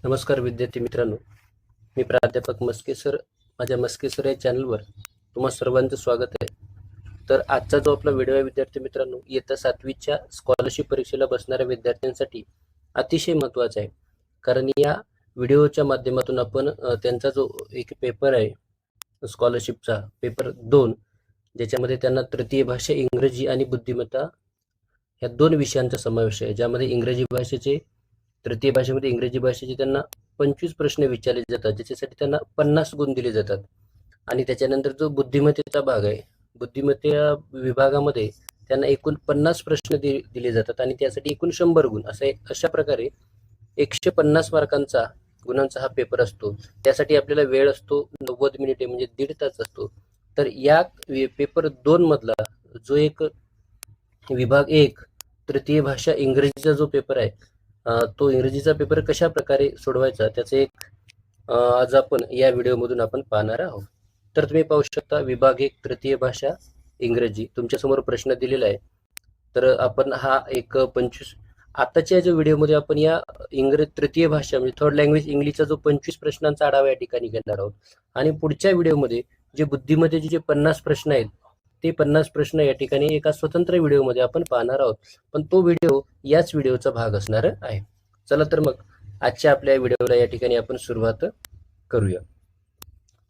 नमस्कार विद्यार्थी मित्रांनो, मी प्राध्यापक मस्के सर. माझ्या मस्के सर या चॅनलवर तुम्हा सर्वांचं स्वागत आहे. तर आजचा जो आपला व्हिडिओ आहे विद्यार्थी मित्रांनो, इयत्ता 7वीच्या स्कॉलरशिप परीक्षेला बसणाऱ्या विद्यार्थ्यांसाठी अतिशय महत्त्वाचा आहे. कारण या व्हिडिओच्या माध्यमातून आपण त्यांचा जो एक पेपर आहे स्कॉलरशिपचा पेपर 2, ज्याच्यामध्ये त्यांना तृतीय भाषा इंग्रजी आणि बुद्धिमत्ता ह्या 2 विषयांचा समावेश आहे. ज्यामध्ये इंग्रजी भाषेचे तृतीय भाषेमध्ये इंग्रजी भाषेचे त्यांना 25 प्रश्न विचारले जातात, ज्याच्यासाठी त्यांना 50 गुण दिले जातात. आणि त्याच्यानंतर जो बुद्धिमत्तेचा भाग आहे, बुद्धिमत्ता विभागामध्ये त्यांना एकूण 50 प्रश्न दिले जातात आणि त्यासाठी एकूण 100 गुण. अशा प्रकारे 150 मार्कांचा गुणांचा हा पेपर असतो. त्यासाठी आपल्याला वेळ असतो 90 मिनिटे, म्हणजे 1.5 तास असतो. तर या पेपर 2 मधला जो एक विभाग 1 तृतीय भाषा इंग्रजीचा जो पेपर आहे, तो इंग्रजीचा पेपर कशा प्रकारे सोडवायचा त्याचे एक आज आपण या व्हिडिओमधून आपण पाहणार आहोत. तर तुम्ही पाहू शकता, विभाग 1 तृतीय भाषा इंग्रजी तुमच्यासमोर प्रश्न दिलेला आहे. तर आपण हा एक 25 आताच्या जो व्हिडिओमध्ये आपण या तृतीय भाषा म्हणजे थर्ड लँग्वेज इंग्लिशचा जो 25 प्रश्नांचा आढावा या ठिकाणी घेणार आहोत. आणि पुढच्या व्हिडिओमध्ये जे बुद्धिमत्तेचे जे 50 प्रश्न आहेत, ते 50 प्रश्न या ठिकाणी एका स्वतंत्र व्हिडिओमध्ये आपण पाहणार आहोत. पण तो व्हिडिओ याच व्हिडिओचा भाग असणार आहे. चला तर मग आजच्या आपल्या व्हिडिओला या ठिकाणी आपण सुरुवात करूया.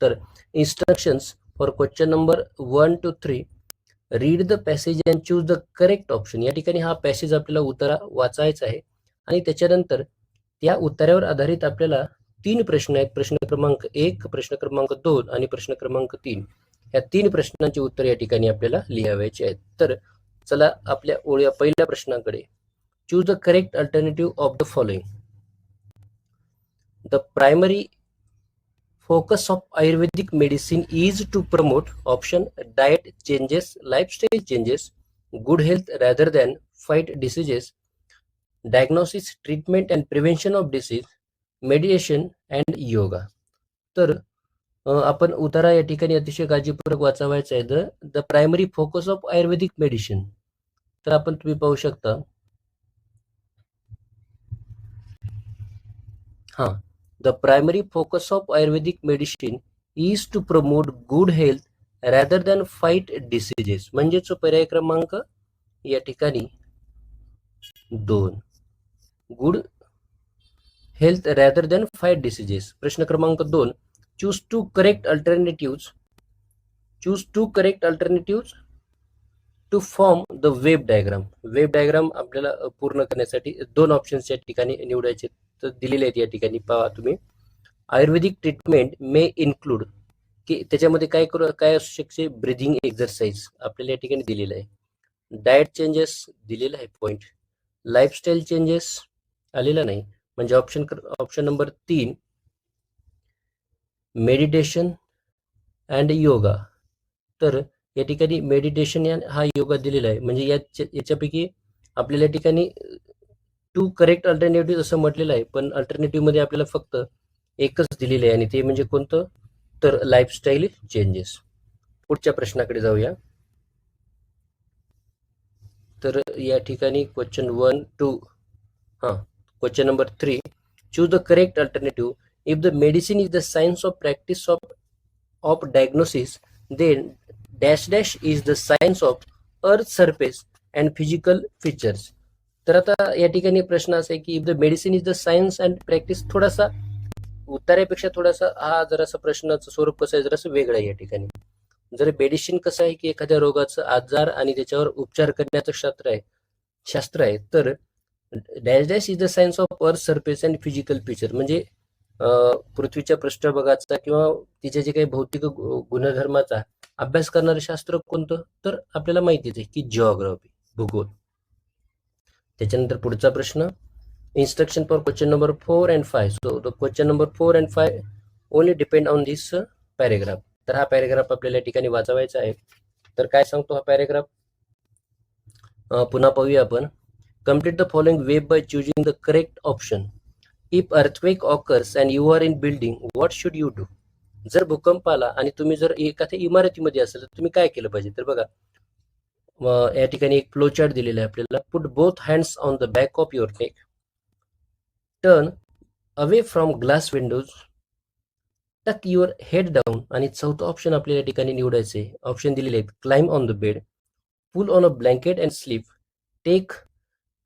तर instructions for question number 1 to 3, read the passage and choose the correct option. या ठिकाणी हा पॅसेज आपल्याला उतारा वाचायचा आहे आणि त्याच्यानंतर त्या उतार्यावर आधारित आपल्याला 3 प्रश्न आहेत. प्रश्न क्रमांक 1, प्रश्न क्रमांक 2 आणि प्रश्न क्रमांक 3. या 3 प्रश्नांची उत्तर या ठिकाणी आपल्याला लिहावायची आहेत. तर चला आपल्या पहिल्या प्रश्नाकडे. Choose the correct alternative of the following. The primary focus of Ayurvedic medicine is to promote option diet changes, lifestyle changes, good health rather than fight diseases, diagnosis, treatment and prevention of disease, meditation and yoga. तर आपण उतारा या ठिकाणी अतिशय काळजीपूर्वक वाचावायचा आहे. The primary focus of Ayurvedic medicine. तर आपण तुम्ही पाहू शकता, the primary focus of Ayurvedic medicine is to promote good health rather than fight diseases. म्हणजेच पर्याय क्रमांक या ठिकाणी 2, good health rather than fight diseases. प्रश्न क्रमांक 2, choose to correct alternative to form the web diagram. Web diagram आपल्याला पूर्ण करण्यासाठी 2 ऑप्शन्स या ठिकाणी निवडायचे दिलेले आहेत. या ठिकाणी पहा तुम्ही, आयुर्वेदिक ट्रीटमेंट मे इन्क्लूड, की त्याच्यामध्ये काय असू शकते, ब्रिथिंग एक्सरसाइज आपल्याला या ठिकाणी दिलेलं आहे. डाएट चेंजेस दिलेला आहे पॉइंट. लाईफस्टाईल चेंजेस आलेला नाही, म्हणजे option number 3 meditation and yoga. तर या ठिकाणी मेडिटेशन हा योगा दिलेला आहे. म्हणजे याच्यापैकी आपल्याला या ठिकाणी 2 करेक्ट अल्टरनेटिव्ह असं म्हटलेलं आहे, पण अल्टरनेटिव्ह मध्ये आपल्याला फक्त एकच दिलेलं आहे आणि ते म्हणजे कोणतं, तर लाईफस्टाईल चेंजेस. पुढच्या प्रश्नाकडे जाऊया. तर या ठिकाणी question 1 to question number 3, choose the correct alternative. If the medicine is the science of practice of diagnosis, then dash dash is the science of earth surface and physical features. तर आता या ठिकाणी प्रश्न असा आहे की if the medicine is the science and practice, थोडासा उत्तरापेक्षा थोडासा हा जरासा प्रश्नाचं स्वरूप कसं आहे, जरासं वेगळं आहे. या ठिकाणी जर मेडिसिन कसं आहे की एखाद्या रोगाचं आजार आणि त्याच्यावर उपचार करण्याचं शास्त्र आहे, तर dash dash is the science of earth surface and physical feature, म्हणजे पृथ्वीच्या पृष्ठभागाचा किंवा तिच्या जे काही भौतिक गुणधर्माचा अभ्यास करणारं शास्त्र कोणतं, तर आपल्याला माहितीच आहे की जिओग्राफी, भूगोल. त्याच्यानंतर पुढचा प्रश्न, instruction for question number 4 and 5. So the question number 4 and 5 only depend on this paragraph. तर हा पॅरेग्राफ आपल्याला या ठिकाणी वाचावायचा आहे. तर काय सांगतो हा पॅरेग्राफ, पुन्हा पाहूया आपण. Complete the following web by choosing the correct option. If earthquake occurs and you are in building, what should you do? जर भूकंप आला आणि तुम्ही जर एखाद्या इमारतीमध्ये असाल तर तुम्ही काय केलं पाहिजे. तर बघा, या ठिकाणी एक फ्लो चार्ट दिलेला आहे आपल्याला. Put both hands on the back of your neck, turn away from glass Windows, टक युअर हेड डाऊन, आणि चौथं ऑप्शन आपल्याला या ठिकाणी निवडायचं आहे. ऑप्शन दिलेले आहेत: climb on the bed, pull on a blanket and sleep, take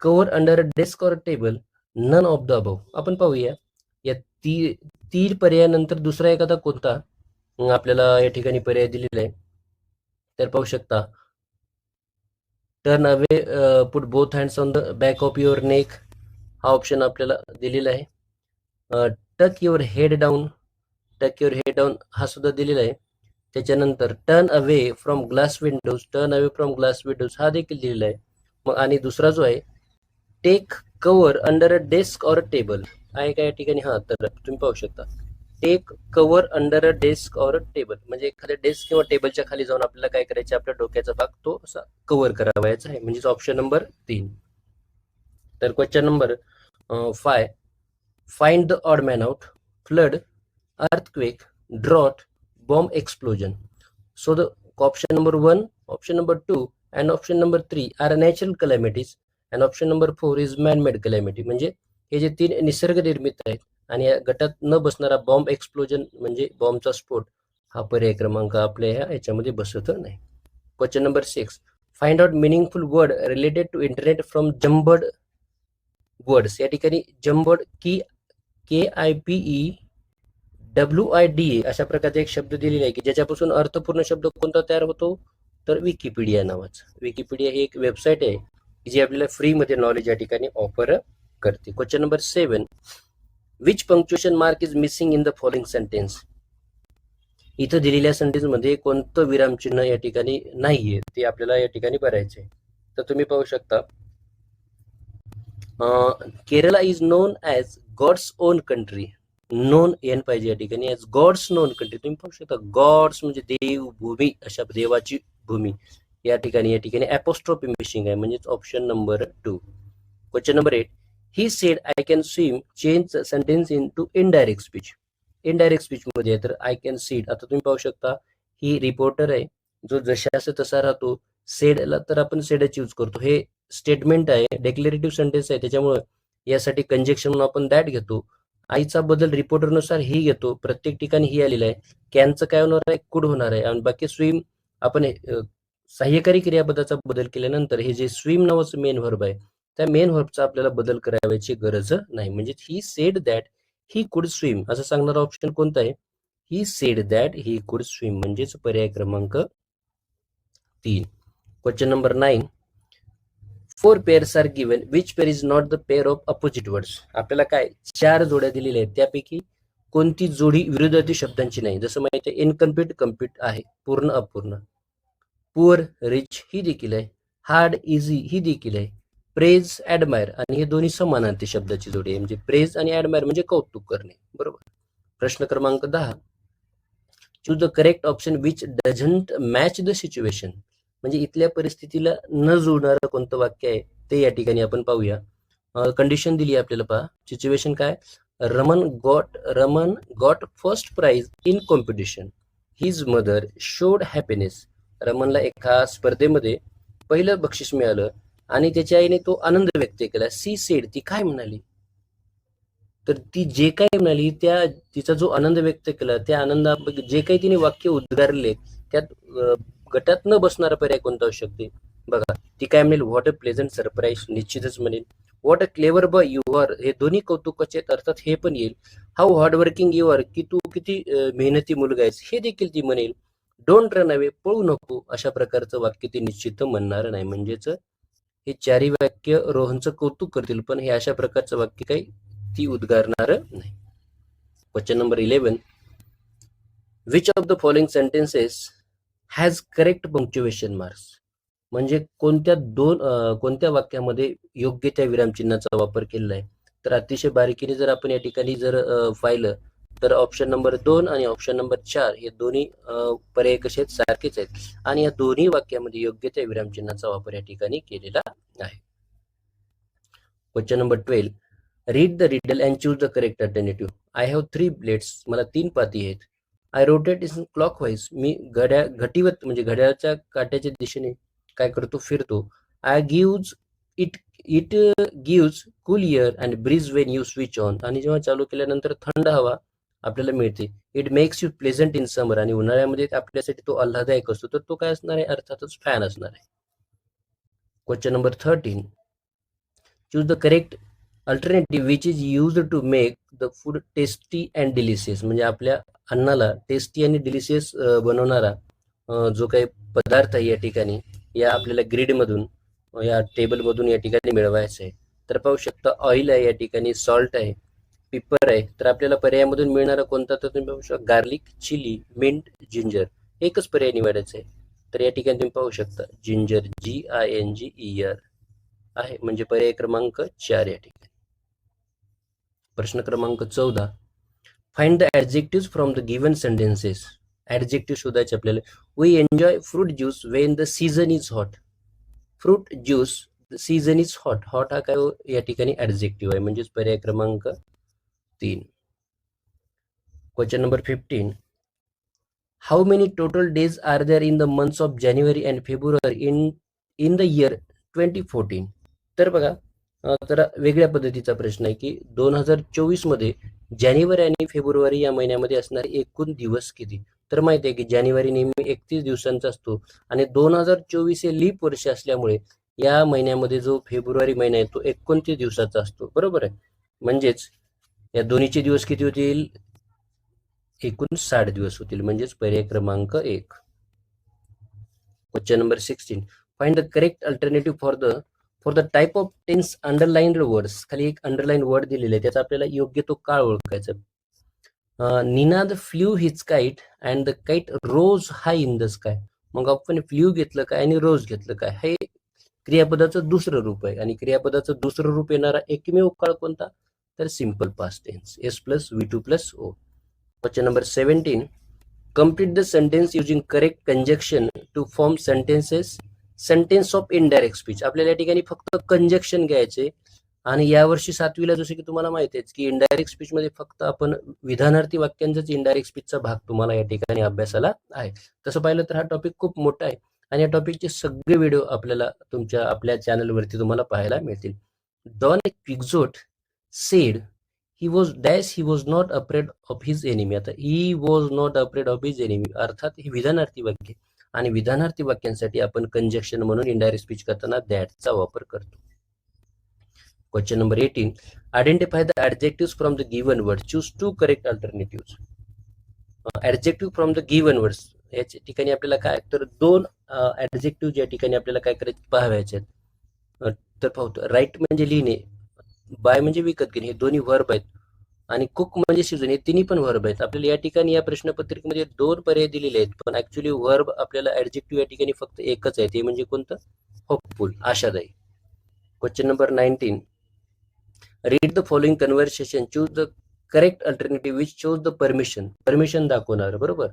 cover under a desk or table, none of the above. आपण पाहूया या तीन पर्यायानंतर दुसरा एखादा कोणता आपल्याला या ठिकाणी पर्याय दिलेला आहे. तर पाहू शकता, turn away, put both hands on the back of your neck, हा ऑप्शन आपल्याला दिलेला आहे. Tuck your head down, tuck your head down हा सुद्धा दिलेला आहे. त्याच्यानंतर turn away from glass windows, turn away from glass windows हा देखील दिलेला आहे. मग आणि दुसरा जो आहे, take cover under a desk or table आहे का या ठिकाणी? हा, तर तुम्ही पाहू शकता, take cover under a desk or table म्हणजे एखाद्या डेस्क किंवा टेबलच्या खाली जाऊन आपल्याला काय करायचं, आपल्या डोक्याचा भाग तो असा कव्हर करावायचा आहे, म्हणजे ऑप्शन नंबर 3. तर question number 5, find the odd man out, flood, earthquake, drought, bomb explosion. So the option number 1, option number 2 and option number 3 are natural calamities and option number 4 is man-made calamity. म्हणजे हे जे तीन निसर्ग निर्मित आहेत आणि या गटात न बसणारा बॉम्ब एक्सप्लोजन म्हणजे बॉम्बचा स्फोट हा पर्याय क्रमांक आपल्या याच्यामध्ये बसत नाही. Question number 6, find out meaningful word related to internet from jumbled words. या ठिकाणी जम्बर्ड KIPE WIDA अशा प्रकारचा एक शब्द दिलेला आहे की ज्याच्यापासून अर्थपूर्ण शब्द कोणता तयार होतो, तर विकिपीडिया नावाचा. विकिपीडिया ही एक वेबसाईट आहे जी आपल्याला फ्रीमध्ये नॉलेज या ठिकाणी ऑफर करते. Question number 7, which punctuation mark is missing in the following sentence. इथं दिलेल्या सेंटेन्स मध्ये कोणतं विरामचिन्ह या ठिकाणी नाहीये ते आपल्याला या ठिकाणी भरायचे. तर तुम्ही पाहू शकता, Kerala is known as God's own country, known येन पाहिजे या ठिकाणी, ॲज गॉड्स नोन कंट्री. तुम्ही पाहू शकता, गॉड्स म्हणजे देव, भूमी, अशा देवाची भूमी. या ठिकाणी ॲपोस्ट्रोफी मिसिंग आहे, म्हणजेच option number 2. Question number 8, he said I can swim, change sentence into indirect speech. Indirect speech मध्ये आहे तर आय कॅन सीड. आता तुम्ही पाहू शकता, ही रिपोर्टर आहे जो जशास तसा राहतो. सेडला तर आपण सेडच यूज करतो. हे स्टेटमेंट आहे, डेक्लेरेटिव्ह सेंटेन्स आहे, त्याच्यामुळे यासाठी कंजेक्शन म्हणून आपण दॅट घेतो. आईचा बदल रिपोर्टरनुसार ही घेतो, प्रत्येक ठिकाणी ही आलेलं आहे. कॅनचं काय होणार आहे, कुड होणार आहे. आणि बाकी स्विम आपण सहाय्यकारी क्रियापदाचा बदल केल्यानंतर हे जे स्विम नावाचं मेन व्हर्ब आहे त्या मेन व्हर्बचा आपल्याला बदल करायची गरज नाही. म्हणजे he said that he could swim असं सांगणारा ऑप्शन कोणता आहे? He said that he could swim, म्हणजेच पर्याय क्रमांक 3. Question number 9, 4 pairs are given, which pair is not the pair of opposite words. आपल्याला काय 4 जोड्या दिलेल्या आहेत, त्यापैकी कोणती जोडी विरुद्धार्थी शब्दांची नाही. जसं माहिती आहे, इनकम्प्लीट कम्प्लीट आहे, पूर्ण अपूर्ण. पुअर रिच ही देखील आहे. हार्ड इझी ही देखील आहे. प्रेज ऍडमायर, आणि हे दोन्ही समानार्थी शब्दाची जोडी आहे. म्हणजे प्रेज आणि ऍडमायर म्हणजे कौतुक करणे. बरोबर. प्रश्न क्रमांक 10, choose the correct option which doesn't match the situation. म्हणजे इथल्या परिस्थितीला न जुळणारं कोणतं वाक्य आहे ते या ठिकाणी आपण पाहूया. कंडिशन दिली आहे आपल्याला, पहा. सिच्युएशन काय, Raman got first prize in competition, his mother showed happiness. रमनला एका स्पर्धेमध्ये पहिलं बक्षीस मिळालं आणि त्याच्या आईने तो आनंद व्यक्त केला. सी सेड, ती काय म्हणाली, तर ती जे काही म्हणाली त्या तिचा जो आनंद व्यक्त केला त्या आनंदा जे काही तिने वाक्य उद्गारले त्यात गटात न बसणारा पर्याय कोणता असू शकते. बघा, ती काय म्हणेल, व्हॉट अ प्लेझंट सरप्राईज, निश्चितच म्हणेल. What a clever boy you are, हे दोन्ही कौतुकाचे अर्थात हे पण येईल. How hard working you are, की तू किती मेहनती मुलगा आहेस, हे देखील ती म्हणेल. डोंट रन अवे, पळू नको, अशा प्रकारचं वाक्य ती निश्चित म्हणणार नाही. म्हणजेच हे चारही वाक्य रोहनचं कौतुक करतील, पण हे अशा प्रकारचं वाक्य काही ती उद्गारणार नाही. Question number 11, which of the following sentences has correct punctuation marks. म्हणजे कोणत्या वाक्यामध्ये योग्य त्या विरामचिन्हाचा वापर केलेला आहे. तर अतिशय बारीकीने जर आपण या ठिकाणी जर पाहिलं तर ऑप्शन नंबर 2 आणि ऑप्शन नंबर 4 हे दोन्ही पर्याय कसे आहेत, सारखेच आहेत. आणि या दोन्ही वाक्यामध्ये योग्य त्या विरामचिन्हाचा वापर या ठिकाणी केलेला आहे. Question number 12, read the riddle and choose the correct alternative. I have 3 blades, मला 3 पाती आहेत. आय रोटेट इन क्लॉकवाईज, मी घटीवत म्हणजे घड्याळाच्या काट्याच्या दिशेने काय करतो, फिरतो. I gives it it gives cool air and breeze when you switch on. आणि जेव्हा चालू केल्यानंतर थंड हवा आपल्याला मिळते. It makes you pleasant in summer. आणि उन्हाळ्यामध्ये आपल्यासाठी तो आल्हाददायक असतो. तर तो काय असणार आहे? अर्थातच फॅन असणार आहे. Question number 13. Choose the correct alternative which is used to make the food tasty and delicious. म्हणजे आपल्या अन्नाला टेस्टी आणि डिलिशियस बनवणारा जो काही पदार्थ आहे या ठिकाणी या आपल्याला ग्रीडमधून या टेबलमधून या ठिकाणी मिळवायचं आहे. तर पाहू शकता ऑइल आहे, या ठिकाणी सॉल्ट आहे, पेपर आहे. तर आपल्याला पर्यायामधून मिळणारा कोणता? तर तुम्ही पाहू शकता गार्लिक, चिली, मिंट, जिंजर. एकच पर्याय निवडायचा आहे. तर या ठिकाणी तुम्ही पाहू शकता जिंजर, GINGER आहे, म्हणजे पर्याय क्रमांक 4 या ठिकाणी. प्रश्न क्रमांक 14. Find the adjective from the given sentences. Adjective शोधायचे आपल्याला. We enjoy fruit juice when the season is hot. Fruit juice season is hot. Hot हा काय या ठिकाणी ऍडजेक्टिव्ह आहे, म्हणजेच पर्याय क्रमांक 3. Question number 15. How many total days are there in the months of January and February in the year 2014. तर बघा, तर वेगळ्या पद्धतीचा प्रश्न आहे की 2024 मध्ये जानेवारी आणि फेब्रुवारी या महिन्यामध्ये असणारे एकूण दिवस किती. तर माहिती आहे की जानेवारी नेहमी 31 दिवसांचा असतो आणि 2024 हे लीप वर्ष असल्यामुळे या महिन्यामध्ये जो फेब्रुवारी महिना आहे तो 29 दिवसाचा असतो. बरोबर आहे. म्हणजेच या दोन्हीचे दिवस किती होतील? एकूण 60 दिवस होतील, म्हणजेच पर्याय क्रमांक 1. Question number 16. Find the correct alternative for the type of tense underlined words. खाली एक अंडरलाईन वर्ड दिलेले आहे, त्याचा आपल्याला योग्य तो काळ ओळखायचा. Ninad flew his kite and the kite rose high in the sky. मग आपण फ्ल्यू घेतलं काय आणि रोज घेतलं काय? हे क्रियापदाचं दुसरं रूप आहे आणि क्रियापदाचं दुसरं रूप येणारा एकमेव काळ कोणता? तर simple past tense, S+V2+O. Question number 17. Complete the sentence using correct conjunction to form sentence of indirect speech. आपल्याला या ठिकाणी फक्त कंजक्शन घ्यायचे. आणि यावर्षी 7वीला जसे की तुम्हाला माहिती आहे की इनडायरेक्ट स्पीच मध्ये फक्त आपण विधानार्थी वाक्यांचाच इनडायरेक्ट स्पीचचा भाग तुम्हाला या ठिकाणी अभ्यासाला आहे. तसं पाहिलं तर हा टॉपिक खूप मोठा आहे आणि या टॉपिकचे सगळे व्हिडिओ आपल्याला आपल्या चॅनलवरती तुम्हाला पाहायला मिळतील. Don Quixote said he was not afraid of his enemy. आता he was not afraid of his enemy अर्थात ही विधानार्थी वाक्य आणि विधानार्थी वाक्यांसाठी आपण कंजक्शन म्हणून इनडायरेक्ट स्पीच करताना दॅटचा वापर करतो. Question number 18. Identify the adjective from the given word. Choose 2 correct alternative. Adjective from the given words याच्या ठिकाणी आपल्याला काय, तर 2 ऍडजेक्टिव्ह या ठिकाणी आपल्याला काय करायचे पाहायचे आहेत. तर पाहतो राईट म्हणजे लिहिणे, बाय म्हणजे विकत घेणे, हे दोन्ही वर्ब आहेत आणि कुक म्हणजे शिजवणे, हे तिन्ही पण वर्ब आहेत. आपल्याला या ठिकाणी या प्रश्नपत्रिकेमध्ये 2 पर्याय दिलेले आहेत, पण ऍक्च्युली वर्ब आपल्याला ऍडजेक्टिव्ह या ठिकाणी फक्त एकच आहे, ते म्हणजे कोणतं? होपफुल, आशादायी. Question number 19. Read the following conversation. Choose the correct alternative which shows the permission दाखवणार. बरोबर,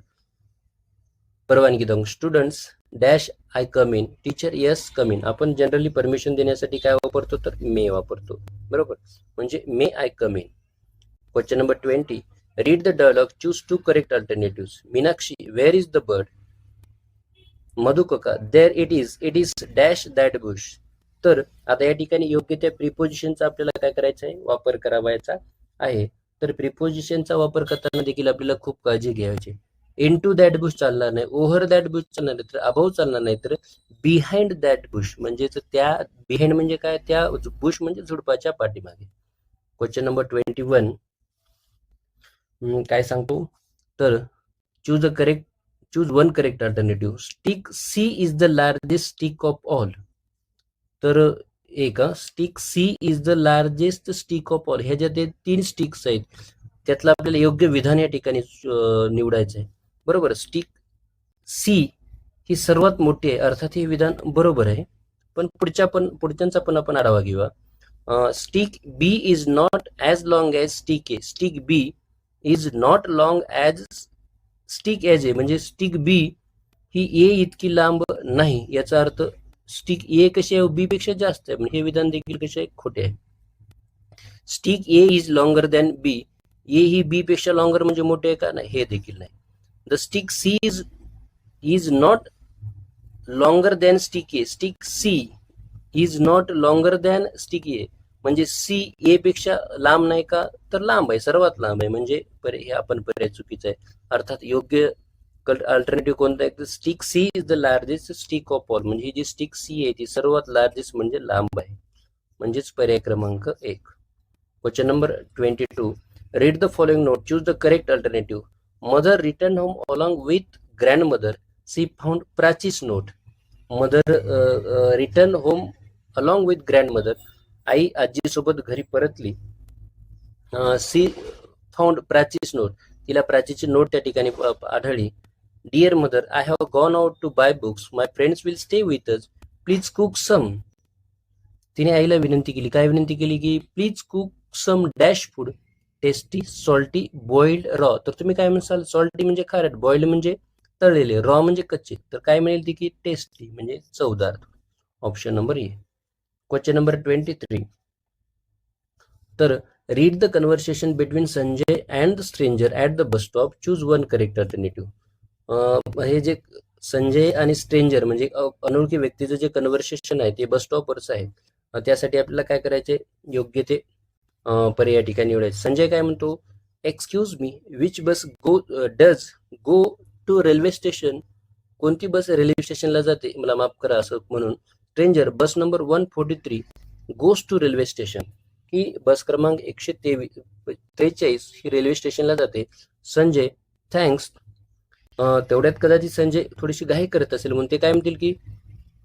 परवानगी दाखवून. Students dash I come in. Teacher yes come in. आपण जनरली परमिशन देण्यासाठी काय वापरतो, तर मे वापरतो. बरोबर, म्हणजे may I come in. Question number 20. Read the dialogue. Choose 2 correct alternative. Meenakshi where is the bird. मधुकका there it is dash that bush. तर आता या ठिकाणी योग्य त्या प्रिपोजिशनचा आपल्याला काय करायचं आहे, वापर करावायचा आहे. तर प्रिपोजिशनचा वापर करताना देखील आपल्याला खूप काळजी घ्यायची. इनटू दॅट बुश चालणार नाही, ओव्हर दॅट बुश चालणार नाही, तर अबाव चालणार नाही, तर बिहाइंड दॅट बुश. म्हणजे त्या बिहाइंड म्हणजे काय, त्या बुश म्हणजे झुडपाच्या पाठीमागे. Question number 21. काय सांगतो, तर choose one correct alternative. Stick C is the largest stick of all. तर एक stick C is the largest stick of all. ह्या ज्या 3 स्टिक्स आहेत त्यातलं आपल्याला योग्य विधान या ठिकाणी निवडायचं आहे. बरोबर, स्टिक सी ही सर्वात मोठी आहे, अर्थात हे विधान बरोबर आहे. पण पुढच्यांचा पण आपण आढावा घेऊया. Stick B is not as long as stick A. Stick B is not long as stick as A. म्हणजे स्टिक बी ही ए इतकी लांब नाही, याचा अर्थ स्टिक ए कशी आहे, बी पेक्षा जास्त आहे. हे विधान देखील कसे आहे, खोटे आहे. Stick A is longer than B. A ही बी पेक्षा लॉंगर म्हणजे मोठे आहे का, नाही, हे देखील नाही. The stick C is not longer than stick A. Stick C is not longer than sticky A, म्हणजे सी ए पेक्षा लांब नाही का, तर लांब आहे, सर्वात लांब आहे, म्हणजे हे आपण पर्याय चुकीचा आहे. अर्थात योग्य अल्टरनेटिव्ह कोणता आहे, stick C is the largest stick of all, म्हणजे ही जी स्टिक सी आहे ती सर्वात लार्जेस्ट म्हणजे लांब आहे, म्हणजेच पर्याय क्रमांक 1. Question number 22. Read the following note, choose the correct alternative. Mother return home along with grandmother, she found precious note. Mother return home along with grandmother, आई आजीसोबत घरी परतली. सी फाउंड प्राचीस नोट, तिला प्राचीची नोट त्या ठिकाणी आढळली. Dear mother, I have gone out to buy books, my friends will stay with us, please cook some. तिने आईला विनंती केली, काय विनंती केली की please cook some dash food, tasty, salty, boiled, raw. तर तुम्ही काय म्हणसाल, सॉल्टी म्हणजे खारट, बॉइल्ड म्हणजे तळलेले, रॉ म्हणजे कच्चे, तर काय मिळेल ती की टेस्टी म्हणजे चवदार. Option number A. Question number 23. तर read the conversation between Sanjay and the stranger at the bus stop, choose one correct alternative. हे जे संजय आणि स्ट्रेंजर म्हणजे अनोळखी व्यक्तीचं जे कन्व्हर्सेशन आहे ते बस स्टॉपवरच आहे. त्यासाठी आपल्याला काय करायचे, योग्य ते पर्याय ठिकाणी निवडायचे. संजय काय म्हणतो, excuse me, which bus does go to railway station, कोणती बस रेल्वे स्टेशनला जाते, मला माफ करा असं म्हणून. Stranger, bus number 143 goes to railway station, ही बस क्रमांक 143 ही रेल्वे स्टेशनला जाते. संजय, थँक्स. तेवढ्यात कदाचित संजय थोडीशी घाई करत असेल म्हणून ते काय म्हणतील की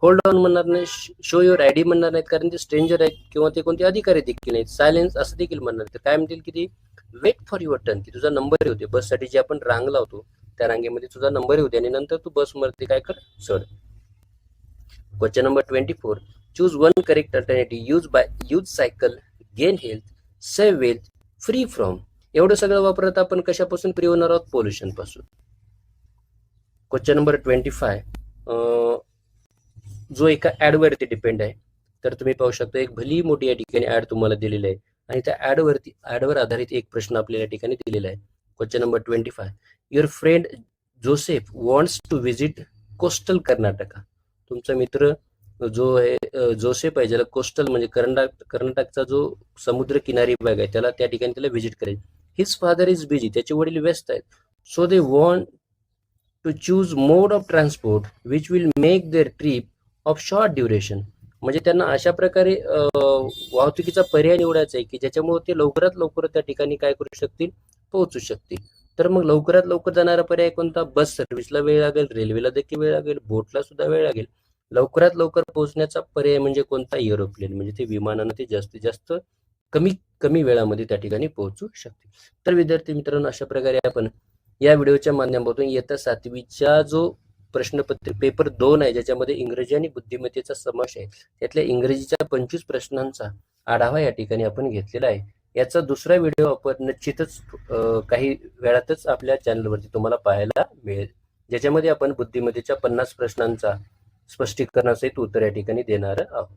होल्ड ऑन म्हणणार नाही, शो युअर आयडी म्हणणार नाहीत, कारण ते स्ट्रेंजर आहेत किंवा ते कोणते अधिकारी देखील नाहीत. सायलेन्स असं देखील म्हणणार. तर काय म्हणतील की ती वेट फॉर युअर टर्न, की तुझा नंबर होते, बससाठी जे आपण रांग लावतो त्या रांगेमध्ये तुझा नंबर होते आणि नंतर तू बसमध्ये काय कर, चढ. Question number 24. Choose one correct alternative. Use cycle, gain health, save wealth, free from. एवढं सगळं वापरत आपण कशापासून फ्री होणार आहोत, पोल्युशन पासून. Question number 25. जो एका ऍडवरती डिपेंड आहे. तर तुम्ही पाहू शकता एक भली मोठी या ठिकाणी ऍड तुम्हाला दिलेली आहे आणि त्या ऍडवर आधारित एक प्रश्न आपल्याला या ठिकाणी दिलेला आहे. Question number 25. Your friend Joseph wants to visit coastal Karnataka. तुमचा मित्र जो आहे जोसेफ आहे, ज्याला कोस्टल म्हणजे कर्नाटकचा जो समुद्र किनारी भाग आहे त्याला त्या ठिकाणी त्याला व्हिजिट करायची. हिज फादर इज बिझी, त्याचे वडील व्यस्त आहेत. So they want to choose mode of transport which will make their trip of short duration. म्हणजे त्यांना अशा प्रकारे वाहतुकीचा पर्याय निवडायचा आहे की ज्याच्यामुळे ते लवकरात लवकर त्या ठिकाणी काय करू शकतील, पोहोचू शकतील. तर मग लवकरात लवकर जाणारा पर्याय कोणता, बस सर्व्हिसला वेळ लागेल, रेल्वेला देखील वेळ लागेल, बोटला सुद्धा वेळ लागेल. लवकरात लवकर पोहोचण्याचा पर्याय म्हणजे कोणता, एरोप्लेन, म्हणजे ते विमानानं ते जास्तीत जास्त कमी वेळामध्ये त्या ठिकाणी पोहोचू शकतील. तर विद्यार्थी मित्रांनो, अशा प्रकारे आपण या व्हिडिओच्या माध्यमातून इयत्ता 7वीचा जो प्रश्नपत्र पेपर 2 आहे, ज्याच्यामध्ये इंग्रजी आणि बुद्धिमत्तेचा समावेश आहे, त्यातल्या इंग्रजीच्या 25 प्रश्नांचा आढावा या ठिकाणी आपण घेतलेला आहे. याचा दुसरा व्हिडिओ आपण निश्चितच काही वेळातच आपल्या चॅनलवरती तुम्हाला पाहायला मिळेल, ज्याच्यामध्ये आपण बुद्धिमत्तेच्या 50 प्रश्नांचा स्पष्टीकरणासहित उत्तर या ठिकाणी देणार आहोत.